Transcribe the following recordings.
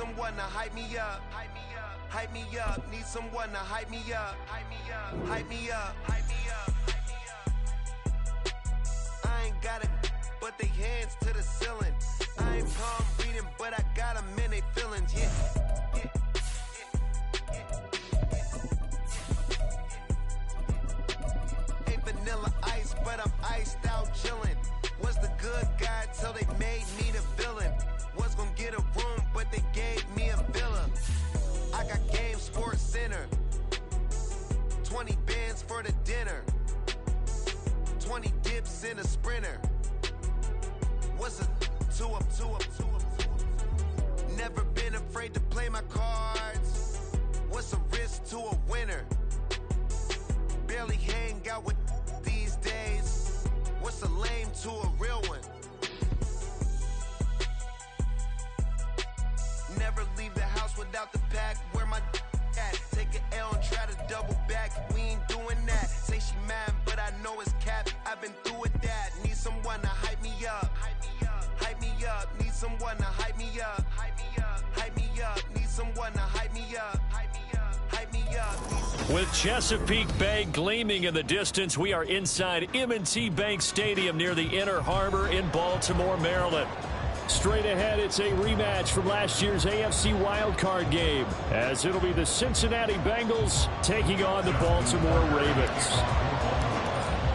someone to hype me up. Hype me up. Hype me up. Need someone to hype me up. Hype me up. Hype me up. Hype me up. Hype me up. I ain't got it, but they hands to the ceiling. I ain't palm reading, but I got them in they feelings. Yeah. Vanilla ice, but I'm iced out chillin'. Was the good guy till they made me the villain. Was gonna get a room, but they gave me a villa. I got Game Sports Center. 20 bands for the dinner. 20 dips in a sprinter. What's a two up? Never been afraid to play my cards. What's a risk to a winner? Barely hang out with these days. What's a lame to a real one? Never leave the house without the pack. Where my at? Take an L and try to double back. We ain't doing that. Say she mad, but I know it's cap. I've been through with that. Need someone to hype me up. Hype me up. Hype me up. Need someone to hype me up. Hype me up. Hype me up. Need someone to hype me up. Hype me up. Hype me up. With Chesapeake Bay gleaming in the distance, we are inside M&T Bank Stadium near the Inner Harbor in Baltimore, Maryland. Straight ahead, it's a rematch from last year's AFC wildcard game, as it'll be the Cincinnati Bengals taking on the Baltimore Ravens.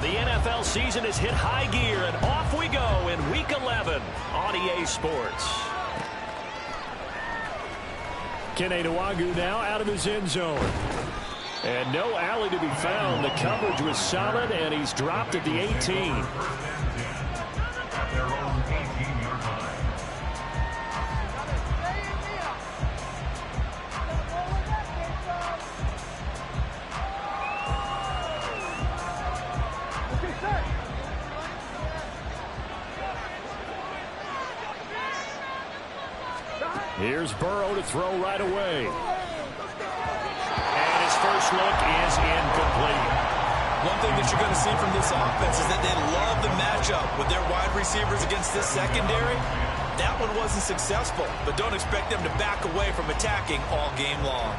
The NFL season has hit high gear, and off we go in Week 11 on EA Sports. Kene Nwagu now out of his end zone. And no alley to be found. The coverage was solid, and he's dropped at the 18. Here's Burrow to throw right away. And his first look is incomplete. One thing that you're going to see from this offense is that they love the matchup with their wide receivers against this secondary. That one wasn't successful, but don't expect them to back away from attacking all game long.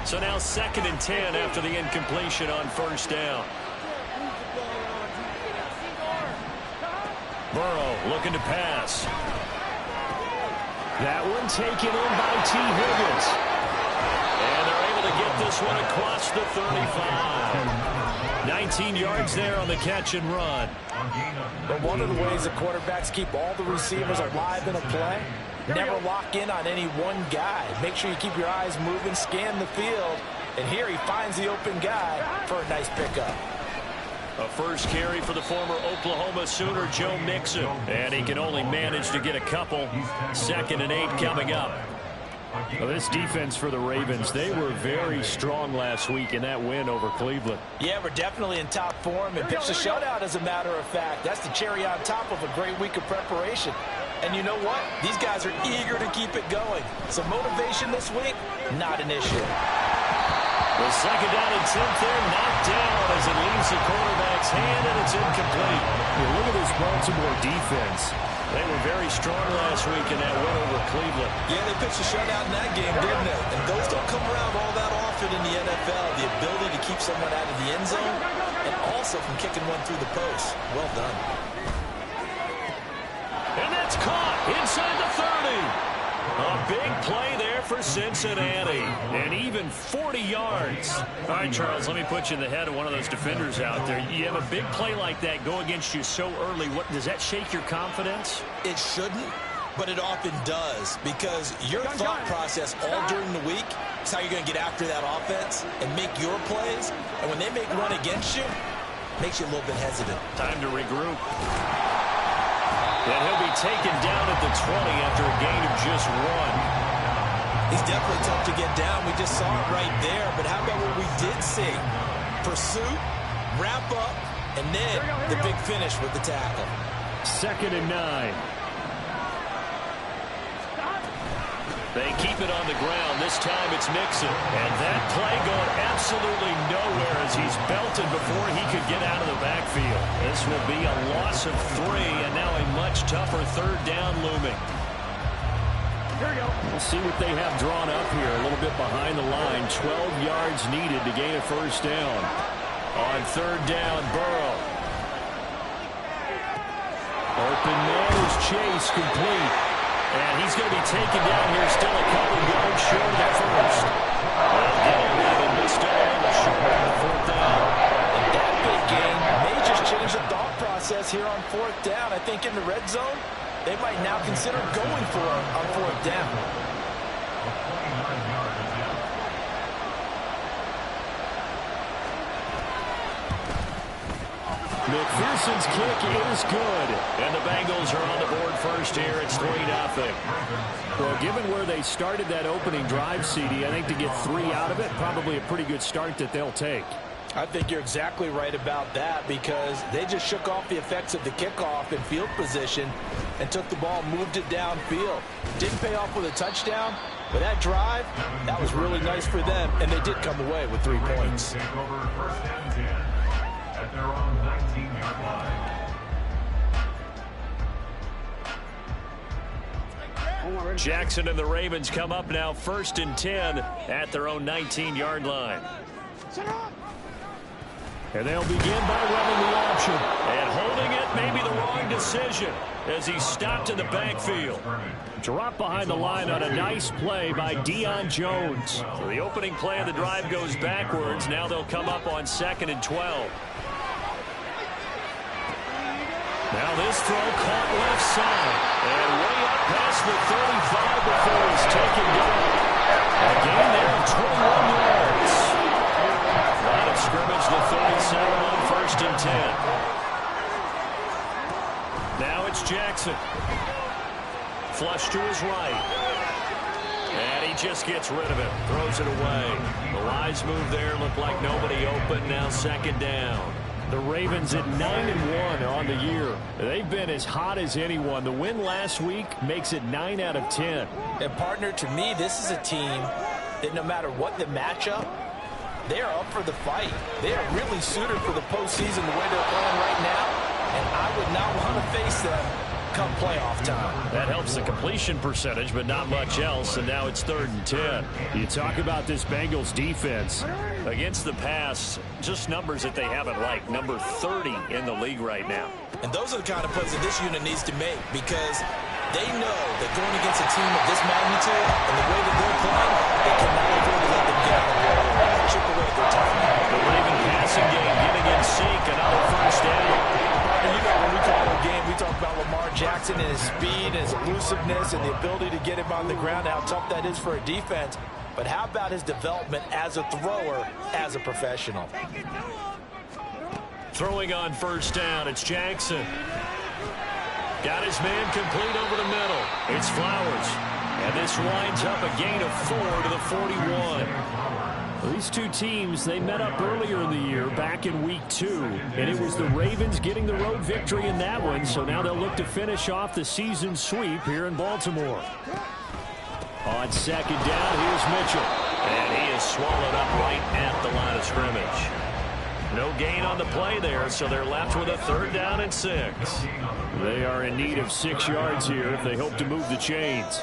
So now 2nd and 10 after the incompletion on first down. Burrow looking to pass. That one taken in by T. Higgins. And they're able to get this one across the 35. 19 yards there on the catch and run. But one of the ways that quarterbacks keep all the receivers alive in a play, never lock in on any one guy. Make sure you keep your eyes moving, scan the field. And here he finds the open guy for a nice pickup. A first carry for the former Oklahoma Sooner, Joe Mixon. And he can only manage to get a couple. 2nd and 8 coming up. Well, this defense for the Ravens, they were very strong last week in that win over Cleveland. Yeah, we're definitely in top form and pitched a shutout, as a matter of fact. That's the cherry on top of a great week of preparation. And you know what? These guys are eager to keep it going. So motivation this week, not an issue. The 2nd down and 10th there, knocked down as it leaves the quarterback's hand, and it's incomplete. Well, look at this Baltimore defense. They were very strong last week in that win over Cleveland. Yeah, they pitched a shutout in that game, didn't they? And those don't come around all that often in the NFL. The ability to keep someone out of the end zone and also from kicking one through the post. Well done. And that's caught inside the 30. A big play there for Cincinnati. And even 40 yards. All right, Charles, let me put you in the head of one of those defenders out there. You have a big play like that go against you so early. What does that shake your confidence? It shouldn't, but it often does, because your thought process all during the week is how you're going to get after that offense and make your plays. And when they make one against you, it makes you a little bit hesitant. Time to regroup. And he'll be taken down at the 20 after a gain of just 1. He's definitely tough to get down. We just saw it right there. But how about what we did see? Pursuit, wrap up, and then the big finish with the tackle. 2nd and 9. They keep it on the ground. This time it's Mixon. And that play going absolutely nowhere as he's belted before he could get out of the backfield. This will be a loss of 3, and now a much tougher 3rd down looming. We'll see what they have drawn up here. A little bit behind the line. 12 yards needed to gain a first down. On third down, Burrow. Open man is Chase, complete. And he's going to be taken down here, still a couple yards short of the first. Well, getting that, but still a little short on the fourth down. And that big gain may just change the thought process here on fourth down. I think in the red zone, they might now consider going for it on fourth down. McPherson's kick is good. And the Bengals are on the board first here. It's 3-0. Well, given where they started that opening drive, CD, I think to get 3 out of it, probably a pretty good start that they'll take. I think you're exactly right about that because they just shook off the effects of the kickoff in field position and took the ball, moved it downfield. Didn't pay off with a touchdown, but that drive, that was really nice for them, and they did come away with 3 points. At their own 19-yard line. Jackson and the Ravens come up now 1st and 10 at their own 19-yard line. And they'll begin by running the option. And holding it may be the wrong decision as he's stopped in the backfield. Drop behind the line on a nice play by Deion Jones. So the opening play of the drive goes backwards. Now they'll come up on 2nd and 12. Now this throw caught left side. And way up past the 35 before he's taken down. A gain there of 21 yards. Line of scrimmage, the 37 on 1st and 10. Now it's Jackson. Flush to his right. And he just gets rid of it. Throws it away. The Lions move there. Looked like nobody open. Now 2nd down. The Ravens at 9-1 on the year. They've been as hot as anyone. The win last week makes it 9 out of 10. And partner, to me, this is a team that no matter what the matchup, they are up for the fight. They are really suited for the postseason the way they're playing right now. And I would not want to face them come playoff time. That helps the completion percentage, but not much else. And now it's 3rd and 10. You talk about this Bengals defense. Against the pass, just numbers that they haven't liked. Number 30 in the league right now. And those are the kind of plays that this unit needs to make because they know that going against a team of this magnitude and the way that they're playing, they cannot afford to let them get out of the ball and chip away at their time. The Raven passing game getting in sync. Another first down. You know, when we call a game, we talk about Lamar Jackson and his speed and his elusiveness and the ability to get him on the ground, how tough that is for a defense. But how about his development as a thrower, as a professional? Throwing on first down, it's Jackson. Got his man complete over the middle. It's Flowers. And this winds up a gain of 4 to the 41. Well, these two teams, they met up earlier in the year, back in week 2. And it was the Ravens getting the road victory in that one. So now they'll look to finish off the season sweep here in Baltimore. On 2nd down, here's Mitchell. And he is swallowed up right at the line of scrimmage. No gain on the play there, so they're left with a 3rd down and 6. They are in need of 6 yards here if they hope to move the chains.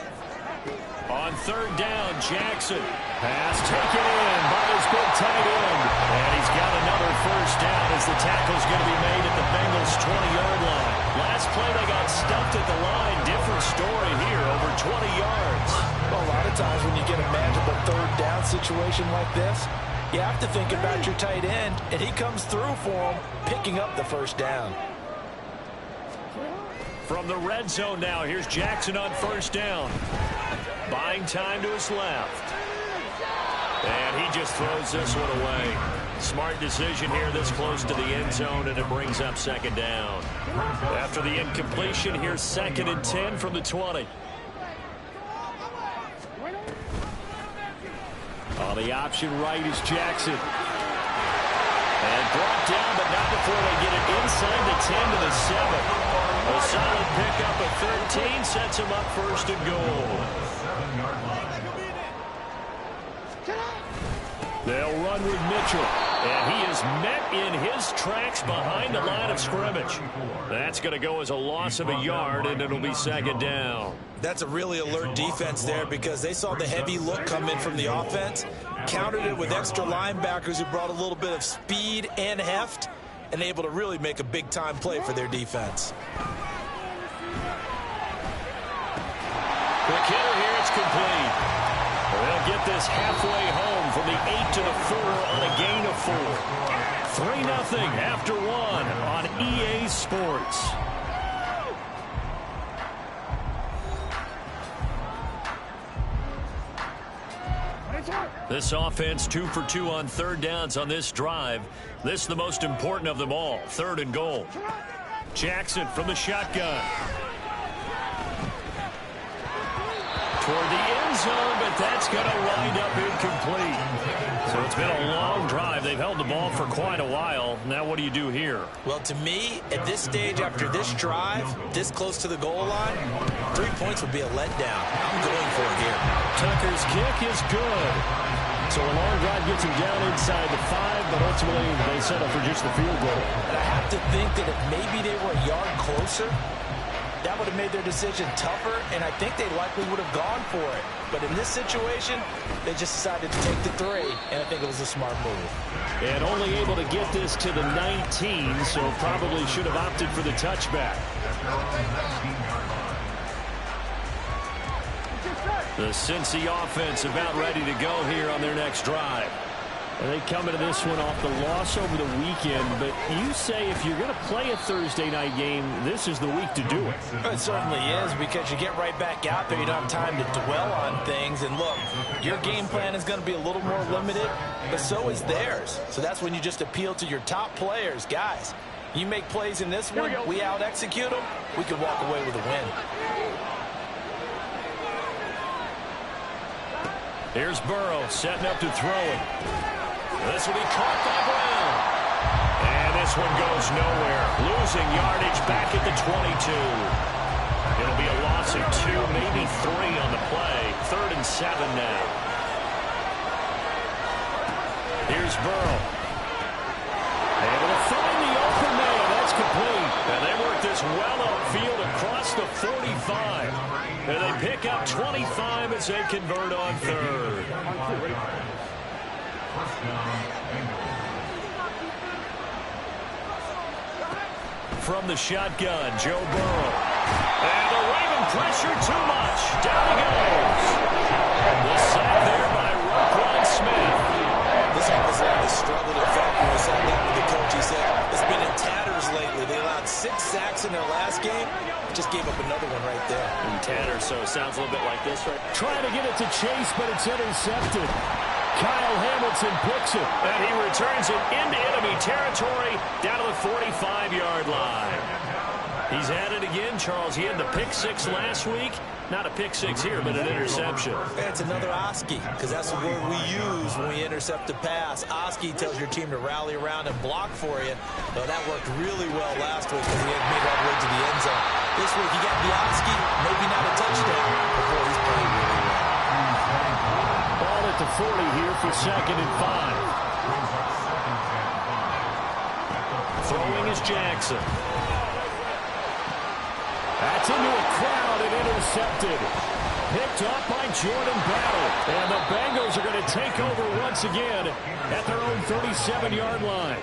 On 3rd down, Jackson. Pass taken in by his big tight end. And he's got another first down as the tackle's going to be made at the Bengals' 20-yard line. Last play, they got stuffed at the line. Different story here, over 20 yards. Well, a lot of times when you get a manageable 3rd down situation like this, you have to think about your tight end, and he comes through for him, picking up the first down. From the red zone now, here's Jackson on first down. Buying time to his left. And he just throws this one away. Smart decision here this close to the end zone, and it brings up 2nd down. After the incompletion, here's 2nd and 10 from the 20. On the option right is Jackson. And brought down, but not before they get it inside the 10 to the 7. A solid pickup of 13 sets him up 1st and goal. They'll run with Mitchell. And he is met in his tracks behind the line of scrimmage. That's going to go as a loss of a yard, and it'll be second down. That's a really alert defense there because they saw the heavy look come in from the offense, countered it with extra linebackers who brought a little bit of speed and heft, and able to really make a big-time play for their defense. Quick hitter here, it's complete. They'll get this halfway home from the 8 to the 4 on a gain of 4. 3-0 after 1 on EA Sports. This offense 2 for 2 on third downs on this drive. This is the most important of them all. 3rd and goal. Jackson from the shotgun. Toward the end zone, but that's going to wind up incomplete. So it's been a long drive. They've held the ball for quite a while. Now what do you do here? Well, to me, at this stage, after this drive, this close to the goal line, 3 points would be a letdown. I'm going for it here. Tucker's kick is good. So a long drive gets him down inside the 5, but ultimately they settle for just the field goal. And I have to think that if maybe they were a yard closer, that would have made their decision tougher, and I think they likely would have gone for it. But in this situation, they just decided to take the 3, and I think it was a smart move. And only able to get this to the 19, so probably should have opted for the touchback. The Cincy offense about ready to go here on their next drive. They come into this one off the loss over the weekend, but you say if you're going to play a Thursday night game, this is the week to do it. It certainly is, because you get right back out there. You don't have time to dwell on things. And look, your game plan is going to be a little more limited, but so is theirs. So that's when you just appeal to your top players. Guys, you make plays in this one, we out-execute them, we can walk away with a win. Here's Burrow setting up to throw it. This will be caught by Brown. And this one goes nowhere. Losing yardage back at the 22. It'll be a loss of 2, maybe 3 on the play. 3rd and 7 now. Here's Burrow. Able to find the open man. That's complete. And they work this well upfield across the 45. And they pick up 25 as they convert on 3rd. From the shotgun, Joe Burrow. And the Raven pressure too much. Down he goes. The sack there by Roquan Smith. This offensive line has struggled at fact when we sat down with the coach. He said it's been in tatters lately. They allowed 6 sacks in their last game. Just gave up another one right there. In tatters, so it sounds a little bit like this, right? Trying to get it to Chase, but it's intercepted. Kyle Hamilton picks it, and he returns it into enemy territory down to the 45-yard line. He's at it again, Charles. He had the pick 6 last week. Not a pick 6 here, but an interception. It's another Oski, because that's the word we use when we intercept a pass. Oski tells your team to rally around and block for you. Well, that worked really well last week because he had made it all the way to the end zone. This week, you got the Oski, maybe not a touchdown, but boy, he's playing really well. Ball at the 40 here for 2nd and 5. Throwing is Jackson. That's into a crowd and intercepted. Picked up by Jordan Battle. And the Bengals are going to take over once again at their own 37-yard line.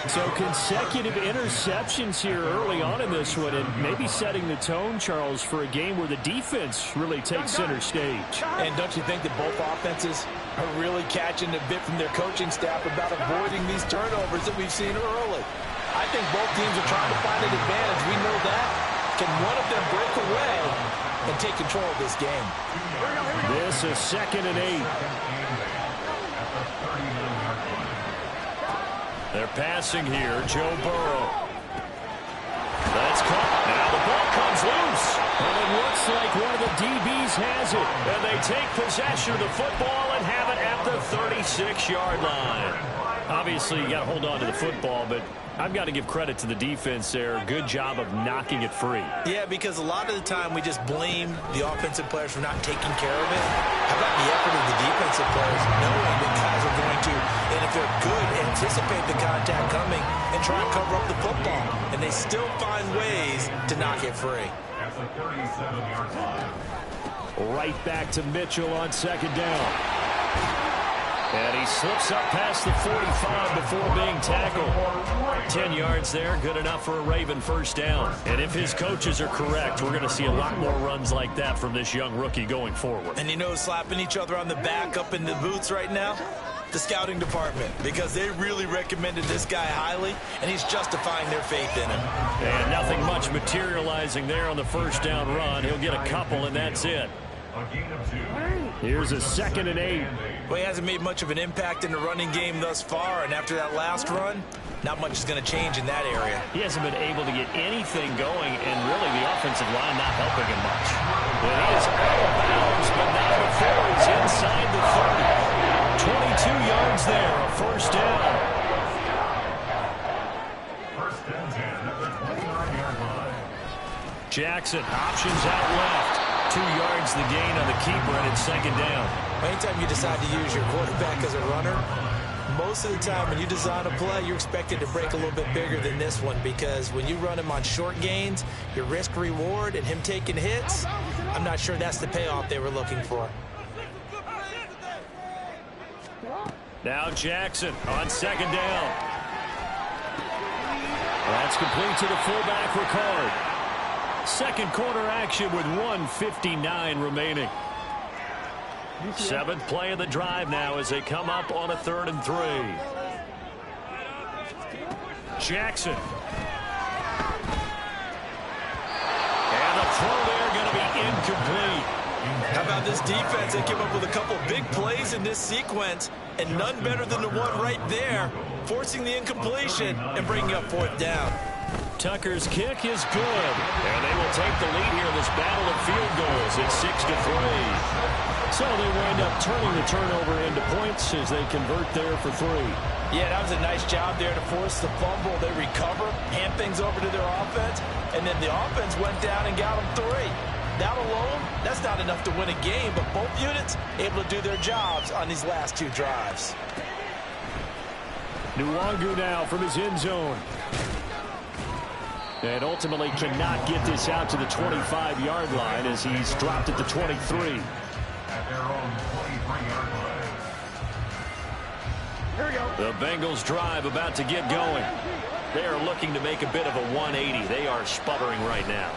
So consecutive interceptions here early on in this one, and maybe setting the tone, Charles, for a game where the defense really takes center stage. And don't you think that both offenses are really catching a bit from their coaching staff about avoiding these turnovers that we've seen early? I think both teams are trying to find an advantage. We know that. Can one of them break away and take control of this game? This is 2nd and 8. They're passing here. Joe Burrow. That's caught. Now the ball comes loose. And it looks like one of the DBs has it. And they take possession of the football and have it at the 36-yard line. Obviously, you got to hold on to the football, but I've got to give credit to the defense there. Good job of knocking it free. Yeah, because a lot of the time we just blame the offensive players for not taking care of it. How about the effort of the defensive players knowing that guys are going to, and if they're good, anticipate the contact coming and try and cover up the football. And they still find ways to knock it free. At the 37-yard line. Right back to Mitchell on second down. And he slips up past the 45 before being tackled. 10 yards there, good enough for a Raven first down. And if his coaches are correct, we're going to see a lot more runs like that from this young rookie going forward. And you know, slapping each other on the back up in the boots right now? The scouting department, because they really recommended this guy highly, and he's justifying their faith in him. And nothing much materializing there on the first down run. He'll get a couple, and that's it. Here's a 2nd and 8. Well, he hasn't made much of an impact in the running game thus far, and after that last run, not much is going to change in that area. He hasn't been able to get anything going, and really the offensive line not helping him much. And he is out of bounds, but not before he's inside the 30. 22 yards there, a first down. First and 10 at the 29-yard line. Jackson, options out left. 2 yards the gain on the keeper, and it's second down. Anytime you decide to use your quarterback as a runner, most of the time when you design a play, you're expected to break a little bit bigger than this one, because when you run him on short gains, your risk-reward and him taking hits, I'm not sure that's the payoff they were looking for. Now Jackson on second down. That's complete to the fullback, Ricard. Second quarter action with 1:59 remaining. 7th play of the drive now as they come up on a 3rd and 3. Jackson. And the throw there going to be incomplete. How about this defense? They came up with a couple big plays in this sequence, and none better than the one right there, forcing the incompletion and bringing up 4th down. Tucker's kick is good, and they will take the lead here in this battle of field goals. It's 6-3. So they wind up turning the turnover into points as they convert there for 3. Yeah, that was a nice job there to force the fumble. They recover, hand things over to their offense, and then the offense went down and got them 3. That alone, that's not enough to win a game, but both units able to do their jobs on these last 2 drives. Nwangu now from his end zone. And ultimately cannot get this out to the 25-yard line as he's dropped at the 23. At their own 23-yard line. Here we go. The Bengals drive about to get going. They are looking to make a bit of a 180. They are sputtering right now.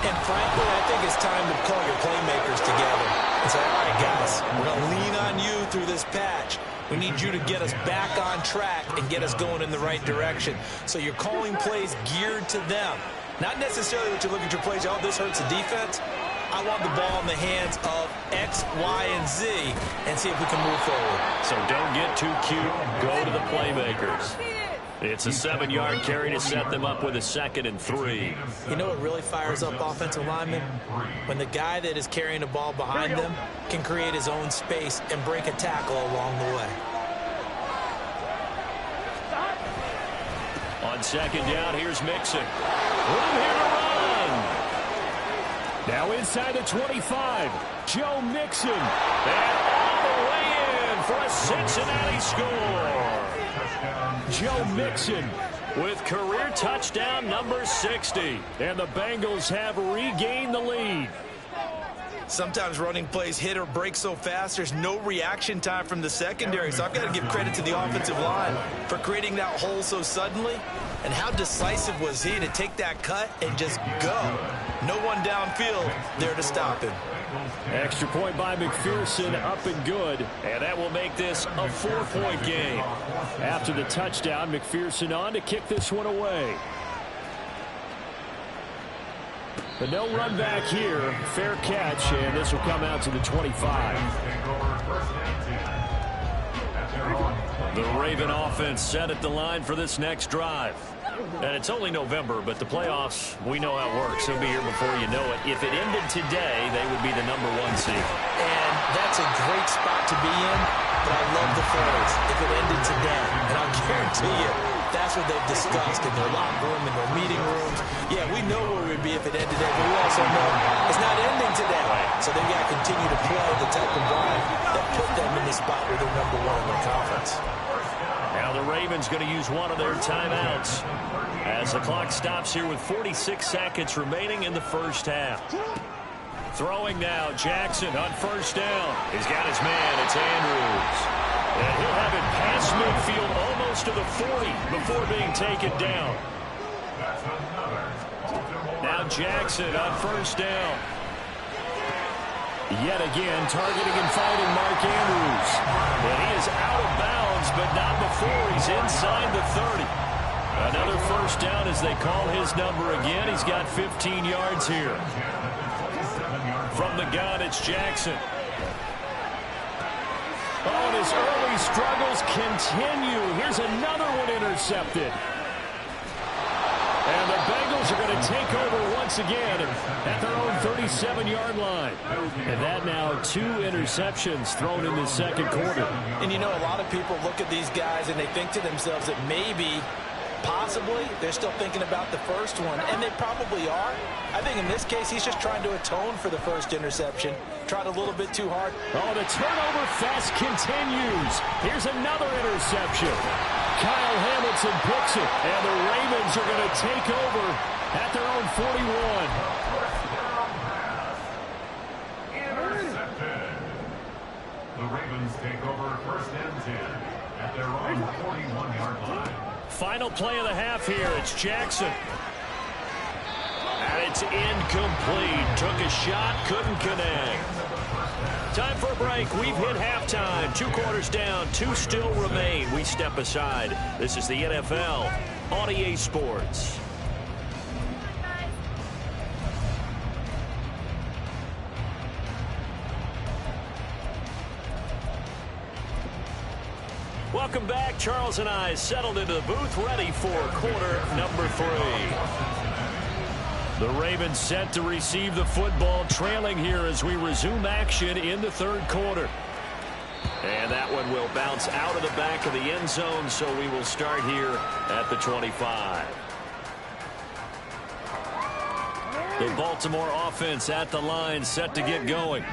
And frankly, I think it's time to call your playmakers together and say, all right, guys, we're going to lean on you through this patch. We need you to get us back on track and get us going in the right direction. So you're calling plays geared to them. Not necessarily that you look at your plays, oh, this hurts the defense. I want the ball in the hands of X, Y, and Z and see if we can move forward. So don't get too cute. Go to the playmakers. It's a 7-yard carry to set them up with a 2nd and 3. You know what really fires up offensive linemen? When the guy that is carrying the ball behind them can create his own space and break a tackle along the way. On second down, here's Mixon. Room here to run. Now inside the 25, Joe Mixon. And all the way in for a Cincinnati score. Joe Mixon with career touchdown number 60. And the Bengals have regained the lead. Sometimes running plays hit or break so fast, there's no reaction time from the secondary. So I've got to give credit to the offensive line for creating that hole so suddenly. And how decisive was he to take that cut and just go? No one downfield there to stop him. Extra point by McPherson, up and good. And that will make this a 4-point game. After the touchdown, McPherson on to kick this one away. But no run back here. Fair catch, and this will come out to the 25. The Raven offense set at the line for this next drive. And it's only November, but the playoffs, we know how it works. They'll be here before you know it. If it ended today, they would be the #1 seed. And that's a great spot to be in, but I love the phrase, if it ended today. And I'll guarantee you, that's what they've discussed in their locker room, in their meeting rooms. Yeah, we know where we'd be if it ended today, but we also know it's not ending today. So they've got to continue to play the type of ball that put them in the spot where they're #1 in their conference. Now the Ravens going to use one of their timeouts as the clock stops here with 46 seconds remaining in the first half. Throwing now, Jackson on first down. He's got his man, it's Andrews. And he'll have it past midfield almost to the 40 before being taken down. Now Jackson on first down. Yet again, targeting and finding Mark Andrews. And he is out of bounds, but not before he's inside the 30. Another first down as they call his number again. He's got 15 yards here. From the gun, it's Jackson. Oh, and his early struggles continue. Here's another one intercepted. And the Bengals are going to take over once again at their own 37-yard line. And that now 2 interceptions thrown in the second quarter. And you know, a lot of people look at these guys and they think to themselves that maybe, possibly, they're still thinking about the first one. And they probably are. I think in this case, he's just trying to atone for the first interception. Tried a little bit too hard. Oh, the turnover fest continues. Here's another interception. Kyle Hamilton picks it, and the Ravens are going to take over at their own 41. Intercepted. The Ravens take over 1st and 10 at their own 41-yard line. Final play of the half here. It's Jackson. And it's incomplete. Took a shot, couldn't connect. Time for a break. We've hit halftime. 2 quarters down, 2 still remain. We step aside. This is the NFL on EA Sports. Welcome back. Charles and I settled into the booth, ready for quarter number 3. The Ravens set to receive the football, trailing here as we resume action in the 3rd quarter. And that one will bounce out of the back of the end zone, so we will start here at the 25. The Baltimore offense at the line, set to get going.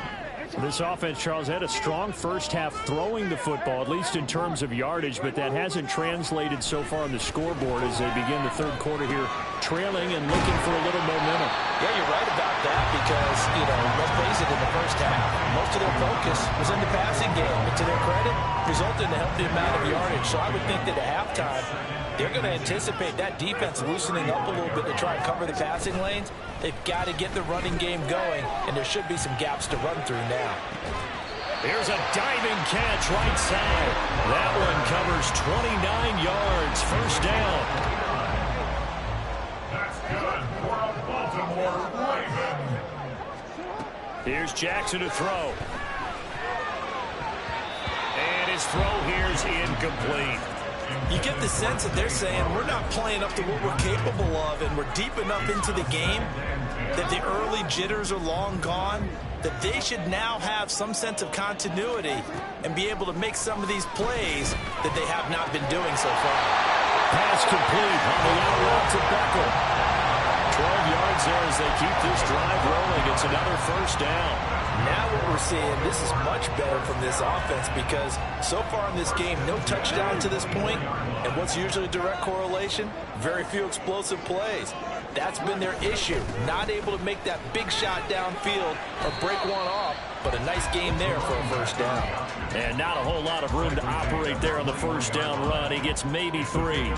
This offense, Charles, had a strong first half throwing the football, at least in terms of yardage, but that hasn't translated so far on the scoreboard as they begin the 3rd quarter here, trailing and looking for a little momentum. Yeah, you're right about that because, you know, let's face it, in the first half, most of their focus was in the passing game. And to their credit, resulted in a healthy amount of yardage. So I would think that at halftime, they're going to anticipate that defense loosening up a little bit to try and cover the passing lanes. They've got to get the running game going, and there should be some gaps to run through now. Here's a diving catch right side. That one covers 29 yards. First down. That's good for a Baltimore Raven. Here's Jackson to throw. And his throw here is incomplete. You get the sense that they're saying we're not playing up to what we're capable of, and we're deep enough into the game that the early jitters are long gone, that they should now have some sense of continuity and be able to make some of these plays that they have not been doing so far. Pass complete on the out route to Beckel. 12 yards there as they keep this drive rolling. It's another first down. Now what we're seeing, this is much better from this offense because so far in this game, no touchdown to this point, and what's usually a direct correlation? Very few explosive plays. That's been their issue, not able to make that big shot downfield or break one off, but a nice game there for a first down. And not a whole lot of room to operate there on the first down run. He gets maybe 3.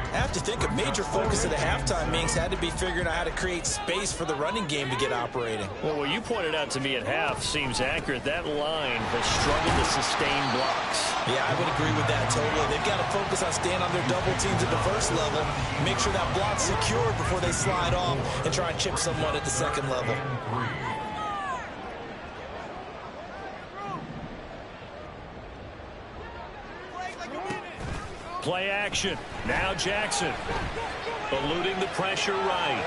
I have to think a major focus at the halftime means had to be figuring out how to create space for the running game to get operating. Well, what you pointed out to me at half seems accurate. That line has struggled to sustain blocks. Yeah, I would agree with that totally. They've got to focus on staying on their double teams at the first level, make sure that block's secure before they slide off and try and chip someone at the second level. Play action. Now Jackson. Eluding the pressure right.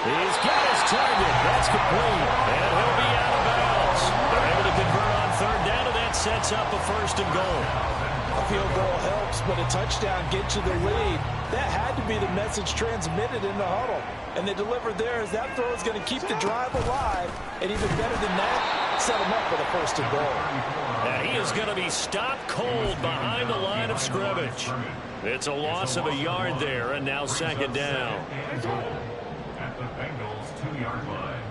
He's got his target. That's complete. And he'll be out of bounds. They're able to convert on third down, and that sets up a 1st and goal. A field goal helps, but a touchdown gets you the lead. That had to be the message transmitted in the huddle. And they delivered there as that throw is going to keep the drive alive. And even better than that, set them up for the 1st and goal. And he is going to be stopped cold behind the line of scrimmage. It's a loss of a yard there, and now 2nd down. At the Bengals 2-yard line.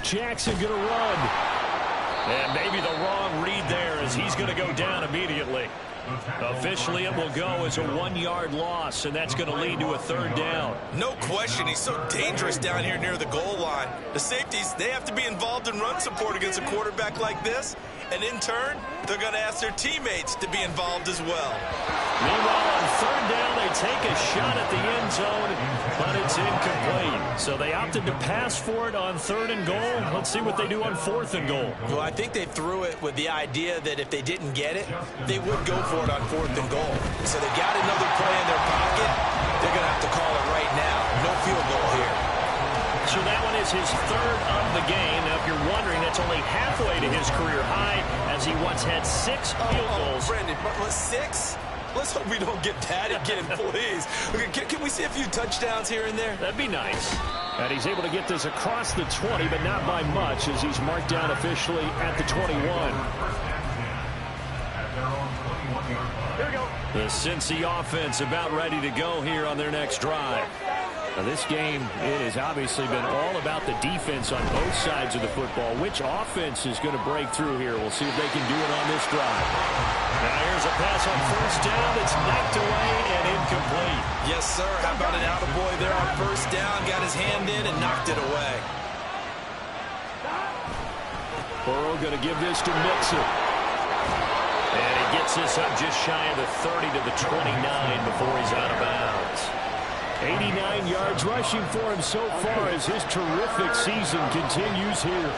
Jackson going to run. And maybe the wrong read there as he's going to go down immediately. Officially, it will go as a 1-yard loss, and that's going to lead to a 3rd down. No question, he's so dangerous down here near the goal line. The safeties, they have to be involved in run support against a quarterback like this. And in turn, they're going to ask their teammates to be involved as well. Meanwhile, on 3rd down, they take a shot at the end zone, but it's incomplete. So they opted to pass for it on 3rd and goal. Let's see what they do on 4th and goal. Well, I think they threw it with the idea that if they didn't get it, they would go for it on 4th and goal. So they got another play in their pocket. They're going to have to call it right now. No field goal here. So that one is his 3rd of the game. Now, if you're wondering, that's only halfway to his career high, as he once had 6 field goals. Brandon, but 6? Let's hope we don't get that again, please. Can we see a few touchdowns here and there? That'd be nice. And he's able to get this across the 20, but not by much, as he's marked down officially at the 21. Here we go. The Cincy offense about ready to go here on their next drive. Now, this game, it has obviously been all about the defense on both sides of the football. Which offense is going to break through here? We'll see if they can do it on this drive. Now, here's a pass on 1st down that's knocked away and incomplete. Yes, sir. How about an attaboy there on 1st down? Got his hand in and knocked it away. Burrow going to give this to Mixon. And he gets this up just shy of the 30 to the 29 before he's out of bounds. 89 yards rushing for him so far as his terrific season continues here.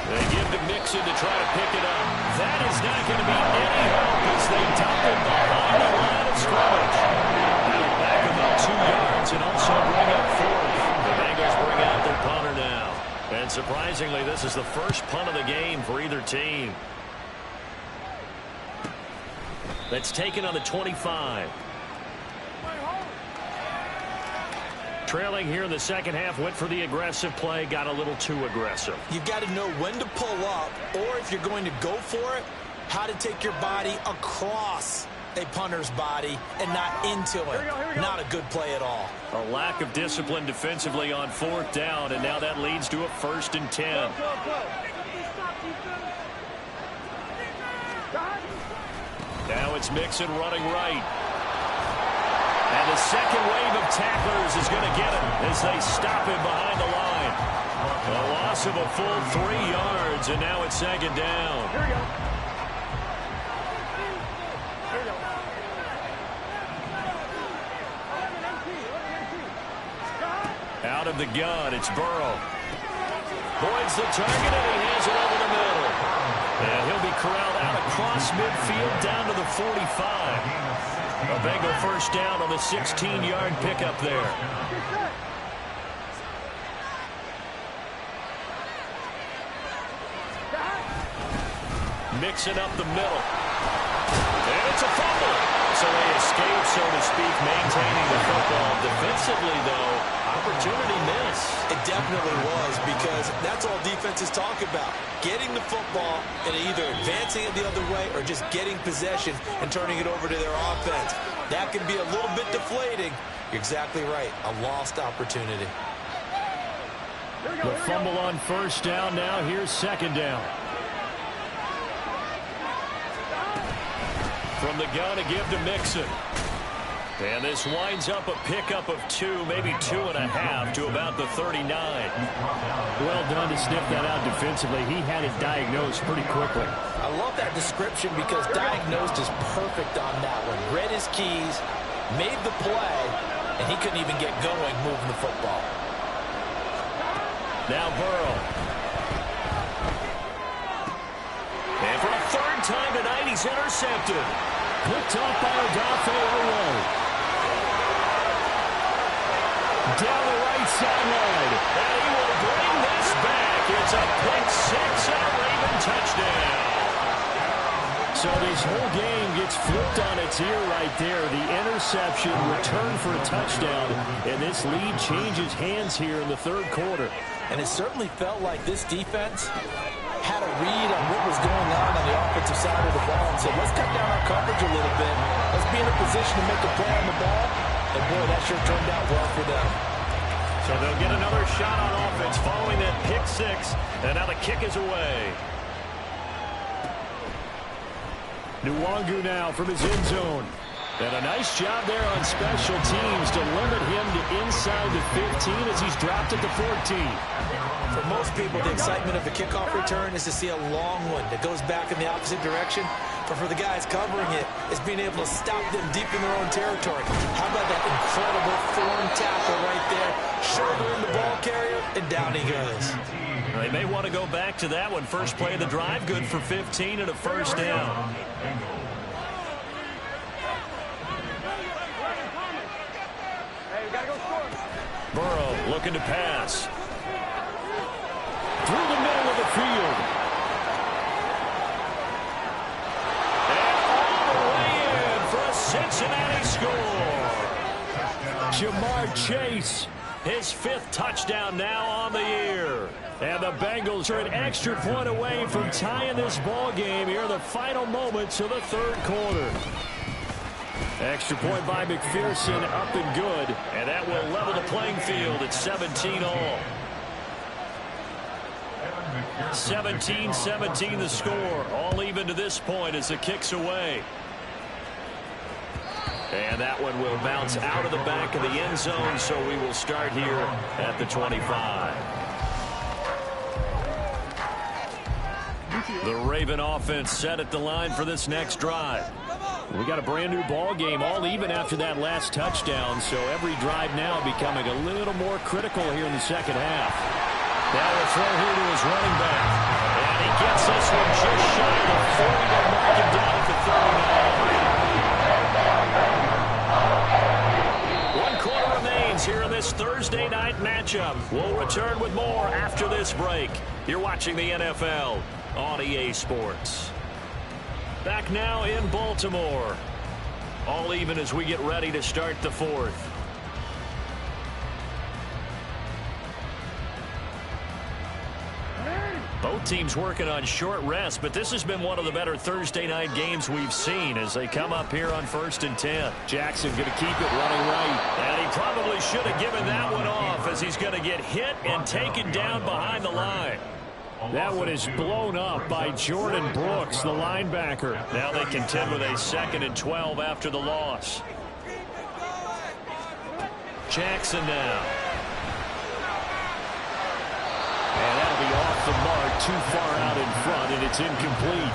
They give to Mixon to try to pick it up. That is not going to be any help as they dump it behind the line of scrimmage. That'll back about 2 yards and also bring up 4th. The Bengals bring out their punter now. And surprisingly, this is the first punt of the game for either team. That's taken on the 25. Trailing here in the 2nd half, went for the aggressive play, got a little too aggressive. You've got to know when to pull up, or if you're going to go for it, how to take your body across a punter's body and not into it. Here we go. Not a good play at all. A lack of discipline defensively on 4th down, and now that leads to a 1st and 10. Now it's Mixon running right. And the second wave of tacklers is going to get him as they stop him behind the line. A loss of a full 3 yards, and now it's 2nd down. Here we go. Out of the gun, it's Burrow. Boyd's the target, and he has it over the middle. And he'll be corralled out across midfield down to the 45. A Bengal 1st down on the 16-yard pickup there. Mixing up the middle. And it's a fumble. So they escape, so to speak, maintaining the football. Defensively, though, opportunity miss. It definitely was, because that's all defenses talk about. Getting the football and either advancing it the other way or just getting possession and turning it over to their offense. That can be a little bit deflating. You're exactly right. A lost opportunity. The fumble on 1st down. Now here's 2nd down. From the gun to give to Mixon. And this winds up a pickup of 2, maybe 2.5 to about the 39. Well done to sniff that out defensively. He had it diagnosed pretty quickly. I love that description because diagnosed is perfect on that one. Read his keys, made the play, and he couldn't even get going moving the football. Now Burrow. And for a third time tonight, he's intercepted. Picked off by Odafe. Down the right sideline. And he will bring this back. It's a pick six and a Raven touchdown. So this whole game gets flipped on its ear right there. The interception, return for a touchdown, and this lead changes hands here in the third quarter. And it certainly felt like this defense had a read on what was going on the offensive side of the ball and said, let's cut down our coverage a little bit. Let's be in a position to make a play on the ball. And, boy, that sure turned out well for them. So they'll get another shot on offense following that pick six, and now the kick is away. Nwangu now from his end zone. And a nice job there on special teams to limit him to inside the 15 as he's dropped at the 14. For most people, the excitement of the kickoff return is to see a long one that goes back in the opposite direction. But for the guys covering it, it's being able to stop them deep in their own territory. How about that incredible form tackle right there? Shoulder in the ball carrier, and down he goes. They may want to go back to that one. First play of the drive, good for 15 and a first down. Burrow looking to pass. Through the middle of the field. And all the way in for a Cincinnati score. Jamar Chase, his fifth touchdown now on the year. And the Bengals are an extra point away from tying this ball game here in the final moments of the third quarter. Extra point by McPherson, up and good. And that will level the playing field at 17 all. 17-17 the score. All even to this point as the kick's away. And that one will bounce out of the back of the end zone, so we will start here at the 25. The Raven offense set at the line for this next drive. We got a brand new ball game, all even after that last touchdown, so every drive now becoming a little more critical here in the second half. Now a throw here to his running back. And he gets this one just shy of the 40 to mark him down at the 39. 1 quarter remains here in this Thursday night matchup. We'll return with more after this break. You're watching the NFL on EA Sports. Back now in Baltimore. All even as we get ready to start the fourth. Both teams working on short rest, but this has been one of the better Thursday night games we've seen as they come up here on 1st and 10. Jackson going to keep it running right. And he probably should have given that one off as he's going to get hit and taken down behind the line. That one is blown up by Jordan Brooks, the linebacker. Now they contend with a 2nd and 12 after the loss. Jackson now. And that'll be off the mark, too far out in front, and it's incomplete.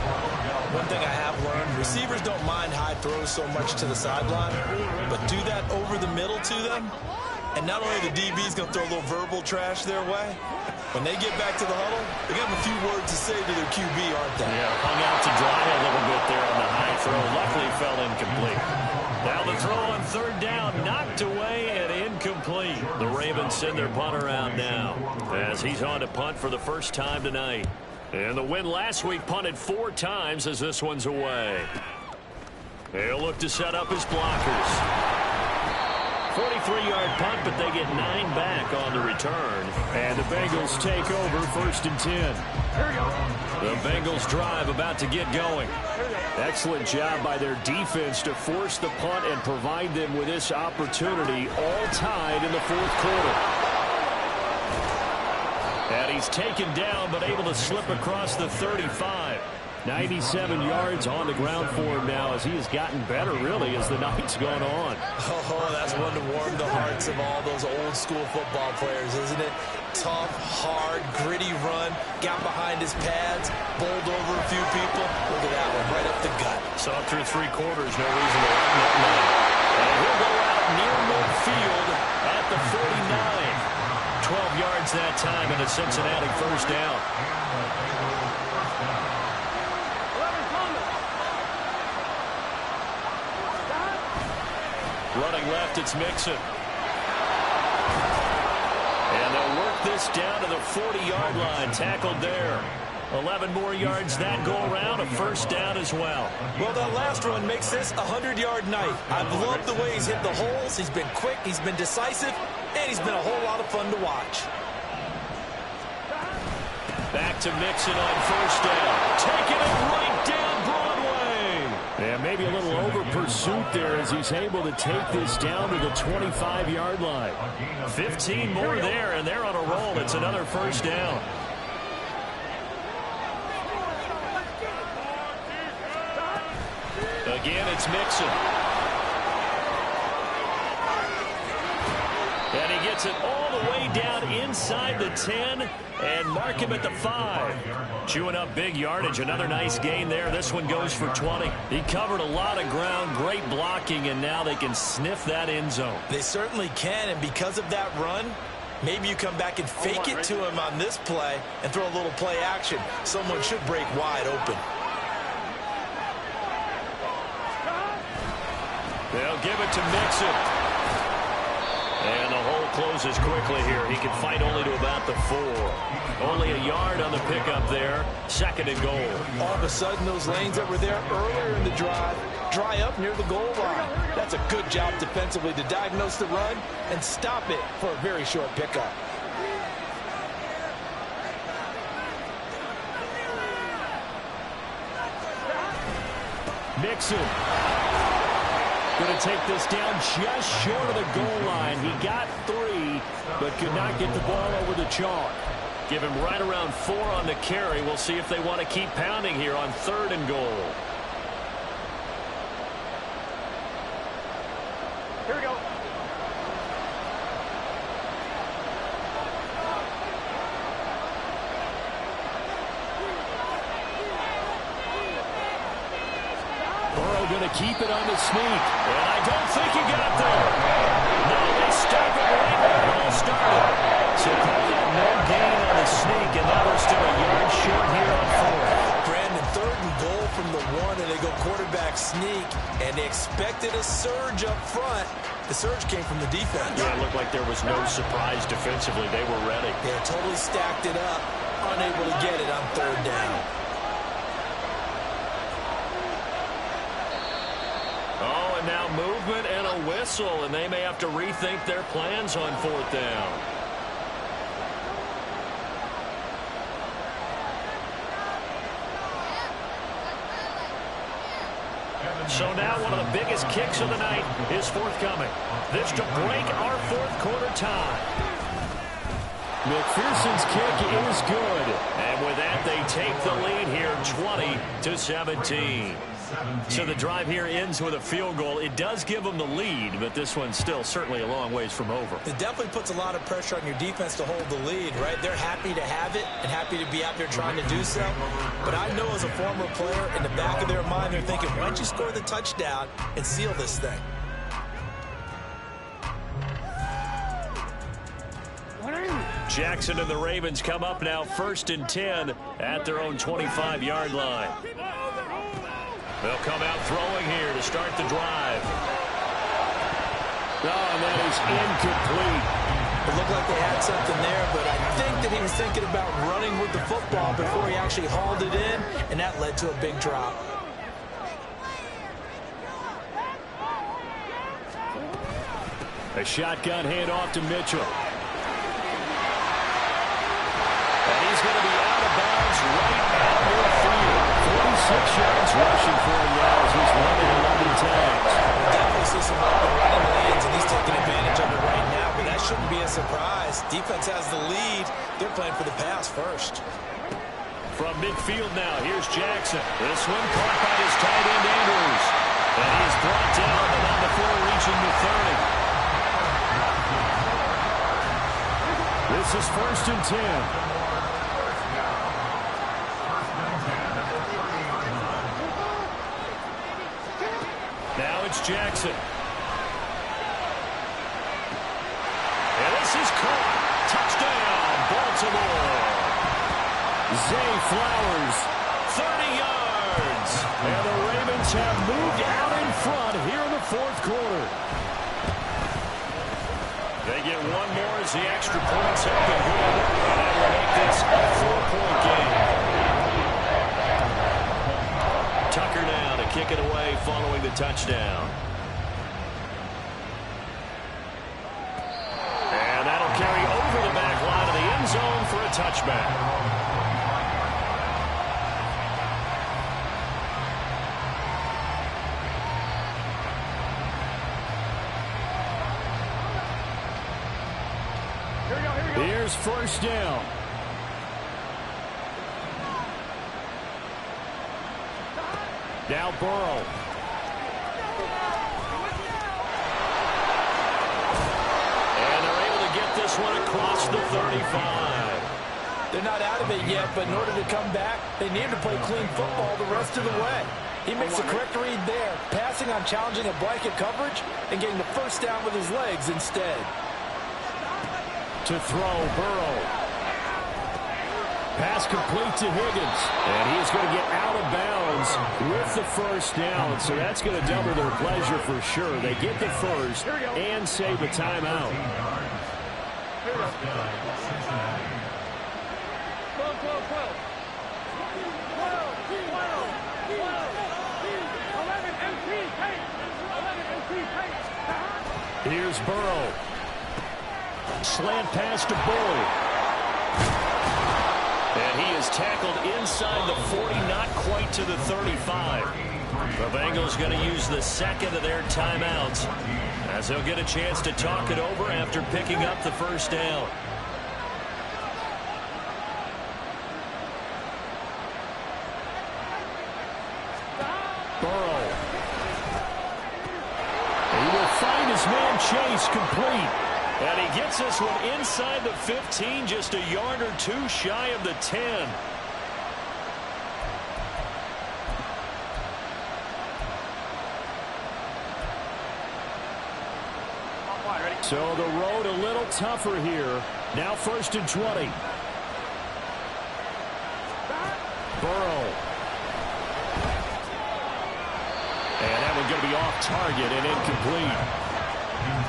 One thing I have learned, receivers don't mind high throws so much to the sideline, but do that over the middle to them, and not only the DB's going to throw a little verbal trash their way, when they get back to the huddle, they got a few words to say to their QB, aren't they? Yeah, hung out to dry a little bit there on the high throw. Luckily fell incomplete. Now the throw on 3rd down, knocked away and incomplete. The Ravens send their punter out now as he's on to punt for the first time tonight. And the win last week punted 4 times as this one's away. They'll look to set up his blockers. 43-yard punt, but they get 9 back on the return. And the Bengals take over 1st and 10. The Bengals drive about to get going. Excellent job by their defense to force the punt and provide them with this opportunity, all tied in the 4th quarter. And he's taken down, but able to slip across the 35. 97 yards on the ground for him now as he has gotten better, really, as the night's gone on. Oh, that's one to warm the hearts of all those old-school football players, isn't it? Tough, hard, gritty run, got behind his pads, bowled over a few people. Look at that one, right up the gut. Saw through 3 quarters, no reason to run that man. And he'll go out near midfield at the 49. 12 yards that time and a Cincinnati first down. Running left, it's Mixon. And they'll work this down to the 40-yard line. Tackled there. 11 more yards that go around, a first down as well. Well, that last run makes this a 100-yard night. I've loved the way he's hit the holes. He's been quick, he's been decisive, and he's been a whole lot of fun to watch. Back to Mixon on first down. Taking it right down Broadway. Yeah, maybe a little over pursuit there as he's able to take this down to the 25-yard line. 15 more there, and they're on a roll. It's another first down. Again, it's Mixon. And he gets it all the way down inside the 10 and mark him at the 5. Chewing up big yardage. Another nice gain there. This one goes for 20. He covered a lot of ground. Great blocking, and now they can sniff that end zone. They certainly can, and because of that run, maybe you come back and fake it to him on this play and throw a little play action. Someone should break wide open. They'll give it to Mixon. And the hole closes quickly here. He can fight only to about the 4. Only a yard on the pickup there. Second and goal. All of a sudden, those lanes that were there earlier in the drive dry up near the goal line. That's a good job defensively to diagnose the run and stop it for a very short pickup. Mixon. Going to take this down just short of the goal line. He got 3, but could not get the ball over the chalk. Give him right around 4 on the carry. We'll see if they want to keep pounding here on 3rd and goal. Here we go. Going to keep it on the sneak. And I don't think he got there. No, they stop it right where it all started. So no gain on the sneak, and now they're still a yard short here on 4th. Brandon, 3rd and goal from the 1, and they go quarterback sneak, and they expected a surge up front. The surge came from the defense. Yeah, it looked like there was no surprise defensively. They were ready. They totally stacked it up, unable to get it on 3rd down. Now movement and a whistle, and they may have to rethink their plans on 4th down. So now one of the biggest kicks of the night is forthcoming. This to break our 4th quarter tie. McPherson's kick is good. And with that, they take the lead here 20-17. So the drive here ends with a field goal. It does give them the lead, but this one's still certainly a long ways from over. It definitely puts a lot of pressure on your defense to hold the lead, right? They're happy to have it and happy to be out there trying to do so. But I know as a former player, in the back of their mind, they're thinking, why don't you score the touchdown and seal this thing? Jackson and the Ravens come up now 1st and 10 at their own 25-yard line. They'll come out throwing here to start the drive. Oh, and that is incomplete. It looked like they had something there, but I think that he was thinking about running with the football before he actually hauled it in, and that led to a big drop. A shotgun handoff to Mitchell. And he's going to be out of bounds right at midfield. 46 yards rushing for him now as he's running 11 times. Definitely see some open running lanes, and he's taking advantage of it right now, but that shouldn't be a surprise. Defense has the lead. They're playing for the pass first. From midfield now, here's Jackson. This one caught by his tight end, Andrews. And he's brought down and on the floor, reaching the 30. This is 1st and 10. Now it's Jackson. And this is caught. Touchdown, Baltimore. Zay Flowers, 30 yards. And the Ravens have moved out in front here in the fourth quarter. They get one more as the extra points have been good. And that will make this a 4-point game. Tucker now to kick it away following the touchdown. And that'll carry over the back line of the end zone for a touchback. Here's first down. Now Burrow. And they're able to get this one across the 35. They're not out of it yet, but in order to come back, they need to play clean football the rest of the way. He makes the correct read there, passing on challenging a blanket coverage and getting the first down with his legs instead. To throw, Burrow. Pass complete to Higgins. And he is going to get out of bounds with the first down. So that's going to double their pleasure for sure. They get the first and save a timeout. Here's Burrow. Slant pass to Boyd. And he is tackled inside the 40, not quite to the 35. The Bengals going to use the second of their timeouts as they'll get a chance to talk it over after picking up the first down. Burrow. He will find his man Chase complete. And he gets this one inside the 15, just a yard or two shy of the 10. So the road a little tougher here. Now 1st and 20. Burrow. And that one going to be off target and incomplete.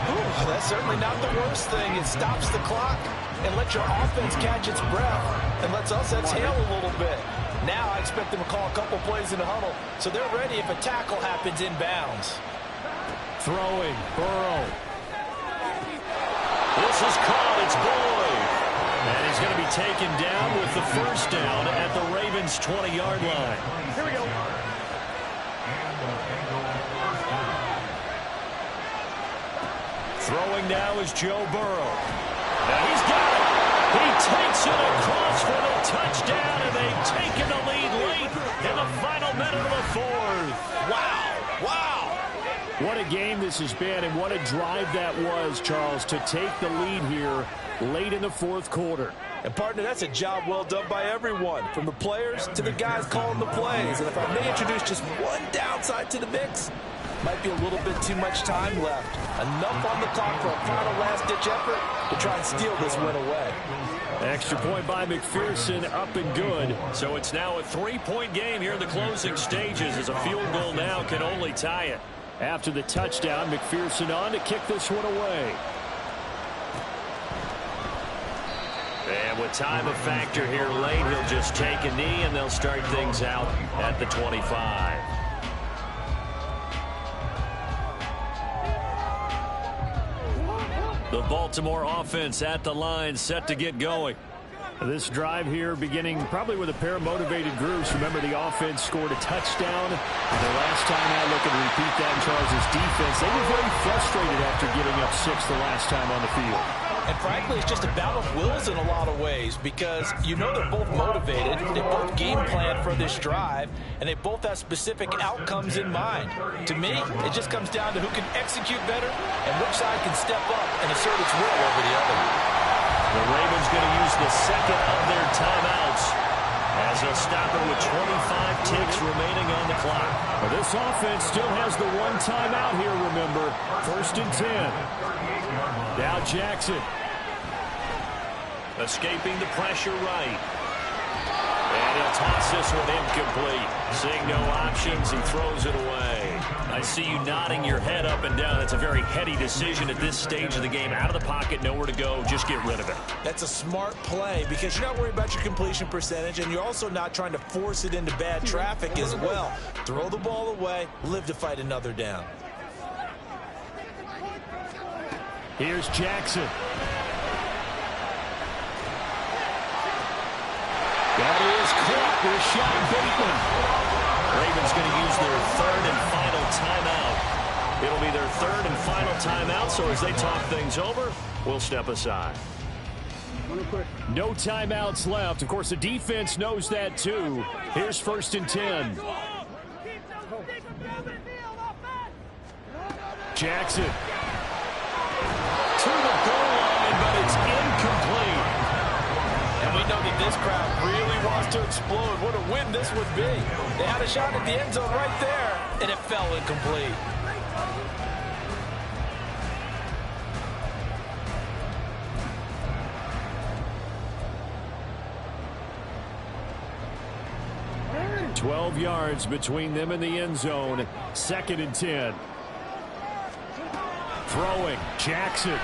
Ooh, that's certainly not the worst thing. It stops the clock and lets your offense catch its breath and lets us exhale a little bit. Now I expect them to call a couple plays in the huddle so they're ready if a tackle happens inbounds. Throwing, Burrow. This is caught. It's Boyd. And he's going to be taken down with the first down at the Ravens' 20-yard line. Here we go. Throwing now is Joe Burrow. Now he's got it. He takes it across for the touchdown, and they've taken the lead late in the final minute of the fourth. Wow. Wow. What a game this has been, and what a drive that was, Charles, to take the lead here late in the fourth quarter. And, partner, that's a job well done by everyone, from the players to the guys calling the plays. And if I may introduce just one downside to the mix, might be a little bit too much time left. Enough on the clock for a final last-ditch effort to try and steal this win away. Extra point by McPherson, up and good. So it's now a 3-point game here in the closing stages, as a field goal now can only tie it. After the touchdown, McPherson on to kick this one away. And with time a factor here late, he'll just take a knee, and they'll start things out at the 25. The Baltimore offense at the line, set to get going. This drive here beginning probably with a pair of motivated groups. Remember, the offense scored a touchdown. And the last time out, looking to repeat that in Charles' defense. They were very frustrated after giving up 6 the last time on the field. And frankly, it's just a battle of wills in a lot of ways, because you know they're both motivated, they both game plan for this drive, and they both have specific outcomes in mind. To me, it just comes down to who can execute better and which side can step up and assert its will over the other. The Ravens going to use the second of their timeouts as they'll stop it with 25 ticks remaining on the clock. Well, this offense still has the one timeout here, remember. 1st and 10. Now Jackson. Escaping the pressure right. And he'll toss this one incomplete. Seeing no options, he throws it away. I see you nodding your head up and down. That's a very heady decision at this stage of the game. Out of the pocket, nowhere to go. Just get rid of it. That's a smart play because you're not worried about your completion percentage, and you're also not trying to force it into bad traffic as well. Throw the ball away, live to fight another down. Here's Jackson. That is caught with Sean Bateman. Ravens going to use their third and final timeout. It'll be their third and final timeout, so as they talk things over, we'll step aside. No timeouts left. Of course, the defense knows that too. Here's 1st and 10. Jackson. To the goal line, but it's incomplete. And we know that this crowd really wants to explode. What a win this would be. They had a shot at the end zone right there, and it fell incomplete. $12 yards between them and the end zone. 2nd and 10. Throwing. Jackson.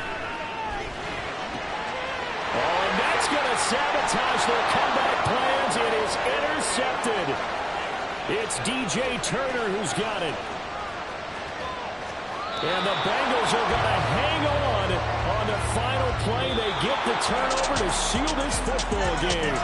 Oh, and that's going to sabotage their comeback plans. It is intercepted. It's DJ Turner who's got it. And the Bengals are going to hang on the final play. They get the turnover to seal this football game.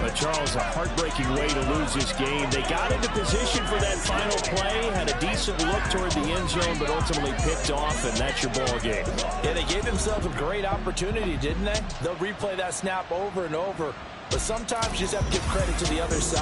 But Charles, a heartbreaking way to lose this game. They got into position for that final play, had a decent look toward the end zone, but ultimately picked off, and that's your ball game. Yeah, they gave themselves a great opportunity, didn't they? They'll replay that snap over and over, but sometimes you just have to give credit to the other side.